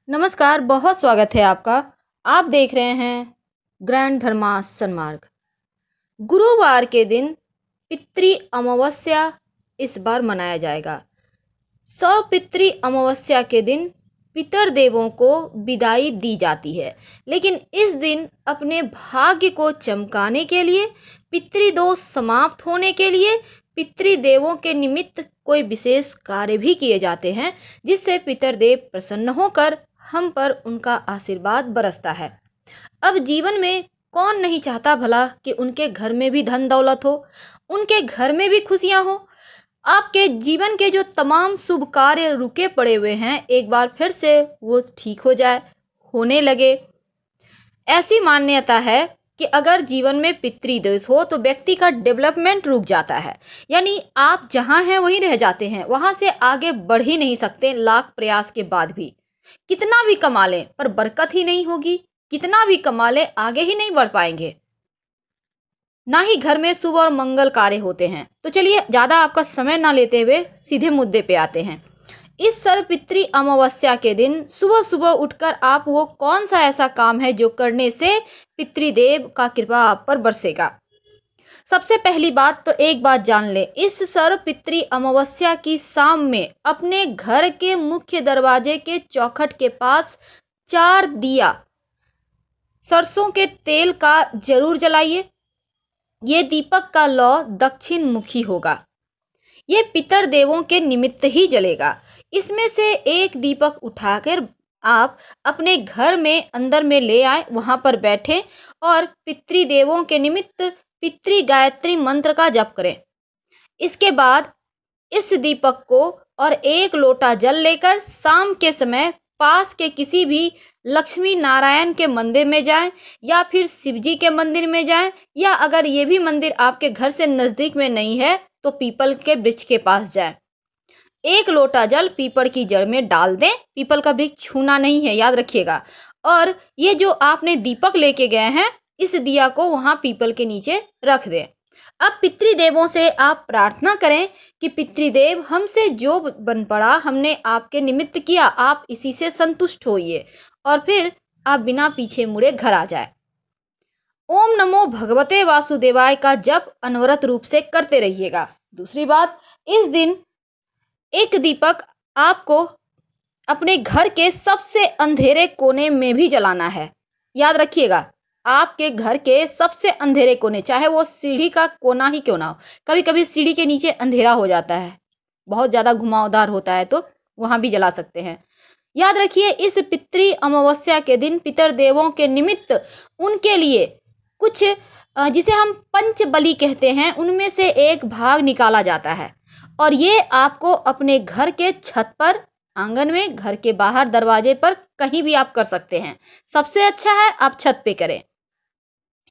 नमस्कार, बहुत स्वागत है आपका। आप देख रहे हैं ग्रैंड धर्मास सन्मार्ग। गुरुवार के दिन पितृ अमावस्या इस बार मनाया जाएगा। सर्व पितृ अमावस्या के दिन पितर देवों को विदाई दी जाती है, लेकिन इस दिन अपने भाग्य को चमकाने के लिए, पितृदोष समाप्त होने के लिए पितृदेवों के निमित्त कोई विशेष कार्य भी किए जाते हैं, जिससे पितरदेव प्रसन्न होकर हम पर उनका आशीर्वाद बरसता है। अब जीवन में कौन नहीं चाहता भला कि उनके घर में भी धन दौलत हो, उनके घर में भी खुशियां हो। आपके जीवन के जो तमाम शुभ कार्य रुके पड़े हुए हैं, एक बार फिर से वो ठीक हो जाए, होने लगे। ऐसी मान्यता है कि अगर जीवन में पितृदोष हो तो व्यक्ति का डेवलपमेंट रुक जाता है, यानी आप जहां हैं वहीं रह जाते हैं, वहां से आगे बढ़ ही नहीं सकते। लाख प्रयास के बाद भी कितना भी कमा लें पर बरकत ही नहीं होगी, कितना भी कमा लें आगे ही नहीं बढ़ पाएंगे, ना ही घर में शुभ और मंगल कार्य होते हैं। तो चलिए ज़्यादा आपका समय ना लेते हुए सीधे मुद्दे पे आते हैं। इस सर्वपितृ अमावस्या के दिन सुबह सुबह उठकर आप वो कौन सा ऐसा काम है जो करने से पितृदेव का कृपा आप पर बरसेगा। सबसे पहली बात तो एक बात जान ले, इस सर्वपितृ अमावस्या की शाम में अपने घर के मुख्य दरवाजे के चौखट के पास 4 दिया सरसों के तेल का जरूर जलाइए। ये दीपक का लौ दक्षिण मुखी होगा। ये पितर देवों के निमित्त ही जलेगा। इसमें से एक दीपक उठाकर आप अपने घर में अंदर में ले आए, वहां पर बैठे और पितृदेवों के निमित्त पितृ गायत्री मंत्र का जप करें। इसके बाद इस दीपक को और एक लोटा जल लेकर शाम के समय पास के किसी भी लक्ष्मी नारायण के मंदिर में जाएं या फिर शिवजी के मंदिर में जाएं, या अगर ये भी मंदिर आपके घर से नज़दीक में नहीं है तो पीपल के वृक्ष के पास जाएं। एक लोटा जल पीपल की जड़ में डाल दें। पीपल का वृक्ष छूना नहीं है, याद रखिएगा। और ये जो आपने दीपक लेके गए हैं, इस दिया को वहां पीपल के नीचे रख दें। अब पितृदेवों से आप प्रार्थना करें कि पितृदेव, हमसे जो बन पड़ा हमने आपके निमित्त किया, आप इसी से संतुष्ट होइए और फिर आप बिना पीछे मुड़े घर आ जाए। ओम नमो भगवते वासुदेवाय का जप अनवरत रूप से करते रहिएगा। दूसरी बात, इस दिन एक दीपक आपको अपने घर के सबसे अंधेरे कोने में भी जलाना है। याद रखिएगा, आपके घर के सबसे अंधेरे कोने, चाहे वो सीढ़ी का कोना ही क्यों ना हो। कभी कभी सीढ़ी के नीचे अंधेरा हो जाता है, बहुत ज़्यादा घुमावदार होता है, तो वहाँ भी जला सकते हैं। याद रखिए, इस पितृ अमावस्या के दिन पितर देवों के निमित्त उनके लिए कुछ जिसे हम पंच बलि कहते हैं, उनमें से एक भाग निकाला जाता है और ये आपको अपने घर के छत पर, आंगन में, घर के बाहर, दरवाजे पर, कहीं भी आप कर सकते हैं। सबसे अच्छा है आप छत पे करें।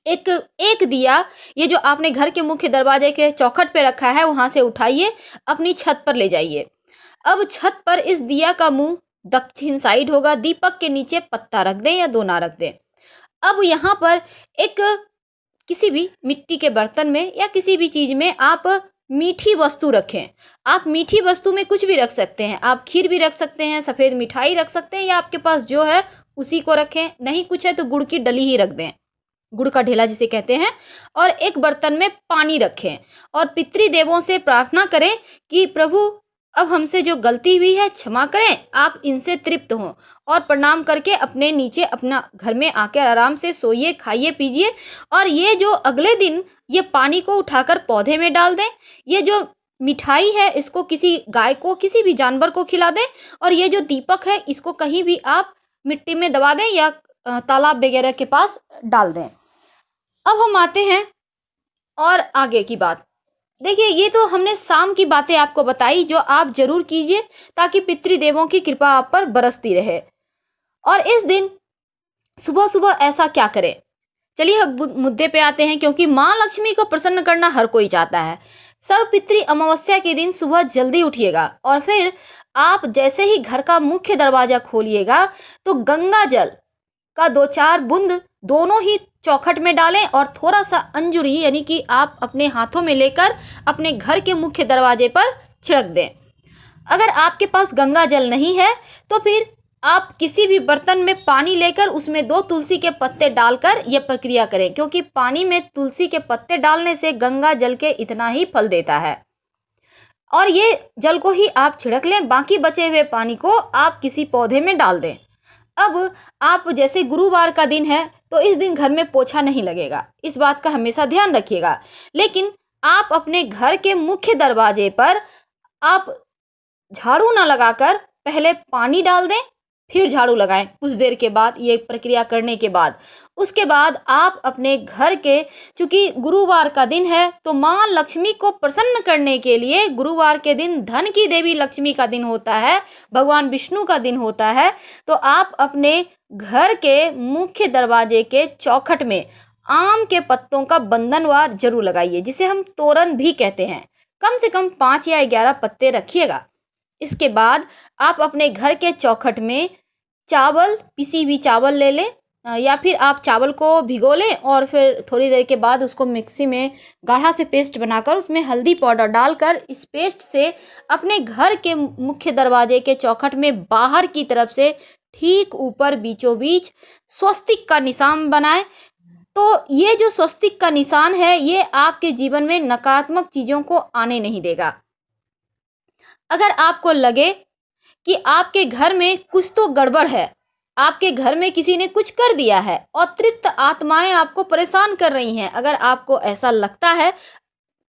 एक दिया, ये जो आपने घर के मुख्य दरवाजे के चौखट पे रखा है, वहां से उठाइए, अपनी छत पर ले जाइए। अब छत पर इस दिया का मुंह दक्षिण साइड होगा। दीपक के नीचे पत्ता रख दें या दोना रख दें। अब यहाँ पर एक किसी भी मिट्टी के बर्तन में या किसी भी चीज में आप मीठी वस्तु रखें। आप मीठी वस्तु में कुछ भी रख सकते हैं। आप खीर भी रख सकते हैं, सफेद मिठाई रख सकते हैं, या आपके पास जो है उसी को रखें। नहीं कुछ है तो गुड़ की डली ही रख दें, गुड़ का ढेला जिसे कहते हैं। और एक बर्तन में पानी रखें और पितृदेवों से प्रार्थना करें कि प्रभु, अब हमसे जो गलती हुई है क्षमा करें। आप इनसे तृप्त हों और प्रणाम करके अपने नीचे अपना घर में आकर आराम से सोइए, खाइए, पीजिए। और ये जो अगले दिन ये पानी को उठाकर पौधे में डाल दें। ये जो मिठाई है इसको किसी गाय को, किसी भी जानवर को खिला दें। और ये जो दीपक है इसको कहीं भी आप मिट्टी में दबा दें या तालाब वगैरह के पास डाल दें। अब हम आते हैं और आगे की बात। देखिए, ये तो हमने शाम की बातें आपको बताई जो आप जरूर कीजिए ताकि पितृदेवों की कृपा आप पर बरसती रहे। और इस दिन सुबह सुबह ऐसा क्या करें, चलिए अब मुद्दे पे आते हैं, क्योंकि माँ लक्ष्मी को प्रसन्न करना हर कोई चाहता है। सर्वपितृ अमावस्या के दिन सुबह जल्दी उठिएगा और फिर आप जैसे ही घर का मुख्य दरवाजा खोलिएगा तो गंगा जल का 2-4 बूंद दोनों ही चौखट में डालें और थोड़ा सा अंजुरी, यानी कि आप अपने हाथों में लेकर अपने घर के मुख्य दरवाजे पर छिड़क दें। अगर आपके पास गंगा जल नहीं है तो फिर आप किसी भी बर्तन में पानी लेकर उसमें 2 तुलसी के पत्ते डालकर यह प्रक्रिया करें, क्योंकि पानी में तुलसी के पत्ते डालने से गंगा जल के इतना ही फल देता है। और ये जल को ही आप छिड़क लें, बाकी बचे हुए पानी को आप किसी पौधे में डाल दें। अब आप जैसे गुरुवार का दिन है तो इस दिन घर में पोछा नहीं लगेगा, इस बात का हमेशा ध्यान रखिएगा। लेकिन आप अपने घर के मुख्य दरवाजे पर आप झाड़ू ना लगाकर पहले पानी डाल दें, फिर झाड़ू लगाएं कुछ देर के बाद, ये प्रक्रिया करने के बाद। उसके बाद आप अपने घर के, चूंकि गुरुवार का दिन है तो माँ लक्ष्मी को प्रसन्न करने के लिए, गुरुवार के दिन धन की देवी लक्ष्मी का दिन होता है, भगवान विष्णु का दिन होता है, तो आप अपने घर के मुख्य दरवाजे के चौखट में आम के पत्तों का बंधनवार जरूर लगाइए, जिसे हम तोरण भी कहते हैं। कम से कम 5 या 11 पत्ते रखिएगा। इसके बाद आप अपने घर के चौखट में चावल, पिसी हुई चावल ले लें, या फिर आप चावल को भिगो लें और फिर थोड़ी देर के बाद उसको मिक्सी में गाढ़ा से पेस्ट बनाकर उसमें हल्दी पाउडर डालकर इस पेस्ट से अपने घर के मुख्य दरवाजे के चौखट में बाहर की तरफ से ठीक ऊपर बीचों बीच स्वस्तिक का निशान बनाएं। तो ये जो स्वस्तिक का निशान है ये आपके जीवन में नकारात्मक चीज़ों को आने नहीं देगा। अगर आपको लगे कि आपके घर में कुछ तो गड़बड़ है, आपके घर में किसी ने कुछ कर दिया है, अतृप्त आत्माएं आपको परेशान कर रही हैं, अगर आपको ऐसा लगता है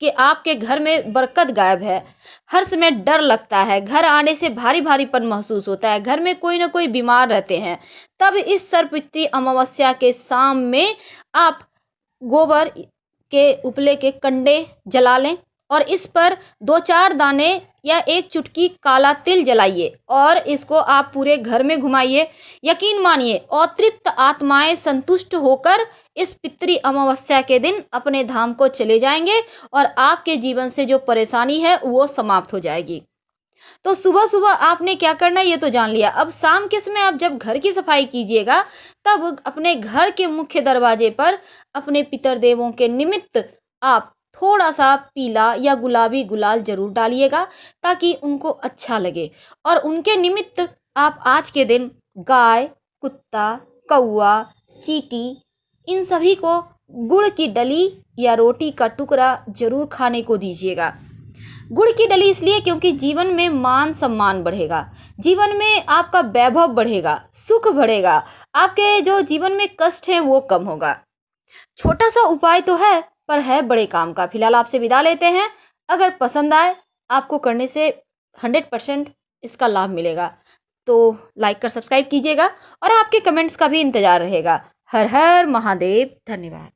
कि आपके घर में बरकत गायब है, हर समय डर लगता है, घर आने से भारी भारीपन महसूस होता है, घर में कोई ना कोई बीमार रहते हैं, तब इस सर्वपितृ अमावस्या के शाम में आप गोबर के उपले के कंडे जला लें और इस पर 2-4 दाने या 1 चुटकी काला तिल जलाइए और इसको आप पूरे घर में घुमाइए। यकीन मानिए अतृप्त आत्माएं संतुष्ट होकर इस पितृ अमावस्या के दिन अपने धाम को चले जाएंगे और आपके जीवन से जो परेशानी है वो समाप्त हो जाएगी। तो सुबह सुबह आपने क्या करना है ये तो जान लिया। अब शाम के समय आप जब घर की सफाई कीजिएगा तब अपने घर के मुख्य दरवाजे पर अपने पितर देवों के निमित्त आप थोड़ा सा पीला या गुलाबी गुलाल जरूर डालिएगा ताकि उनको अच्छा लगे। और उनके निमित्त आप आज के दिन गाय, कुत्ता, कौआ, चींटी इन सभी को गुड़ की डली या रोटी का टुकड़ा जरूर खाने को दीजिएगा। गुड़ की डली इसलिए क्योंकि जीवन में मान सम्मान बढ़ेगा, जीवन में आपका वैभव बढ़ेगा, सुख बढ़ेगा, आपके जो जीवन में कष्ट है वो कम होगा। छोटा सा उपाय तो है पर है बड़े काम का। फिलहाल आपसे विदा लेते हैं। अगर पसंद आए, आपको करने से 100% इसका लाभ मिलेगा तो लाइक कर सब्सक्राइब कीजिएगा और आपके कमेंट्स का भी इंतजार रहेगा। हर हर महादेव। धन्यवाद।